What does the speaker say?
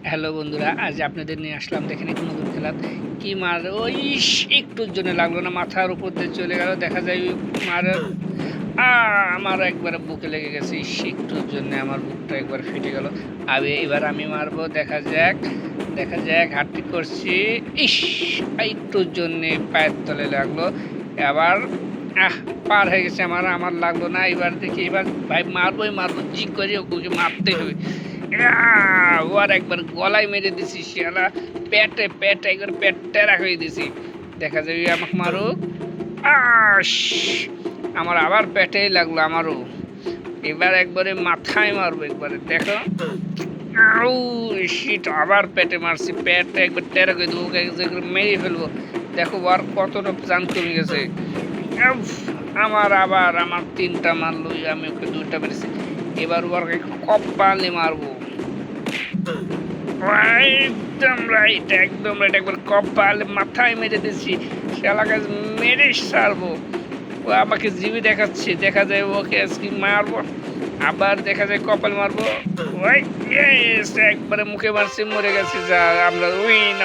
Hello বন্ধুরা, আজ আপনাদের নিয়ে আসলাম। দেখেন একটু নতুন খেলা কি মার ওই একটুর জন্য লাগলো না, মাথার উপর দিয়ে চলে গেল। দেখা যায় মার আমার একবারে বুকে লেগে গেছে। একটুর জন্য আমার বুকটা একবার ফেটে গেল। এবার আমি মারবো, দেখা যাক হাঁটতে করছি। ইস, একটুর জন্যে পায়ের তলে লাগলো। আবার পার হয়ে গেছে, আমার লাগলো না। এবার দেখি, এবার ভাই মারবো জি করে ওকে মারতে হবে। ওর একবার গলায় মেরে দিছি, শিয়ালা পেটে একবার পেট টেরা হয়ে দিছি। দেখা যাবে আমাকে মারুক। আমার আবার পেটেই লাগলো আমারও। এবার একবারে মাথায় মারবো, একবারে দেখো। শিট, আবার পেটে মারছি, পেটে একবার টেরা করে দেবো, একবার মেরে ফেলবো। দেখো ওর কতটা প্রাণ কমে গেছে। আমার তিনটা মারলো, আমি ওকে দুইটা মেরেছি। এবার ওর কপালে মারবো। একদম রাইট একবার কপালে মাথায় মেরে দিচ্ছি। শালাকে মেরে ছাড়বো। ও আমাকে জিবি দেখাচ্ছে, দেখা যায় ওকে আজকে মারবো। আবার দেখা যায় কপাল মারবো। একবারে মুখে মারছি, মরে গেছে। যা, আমরা উইন।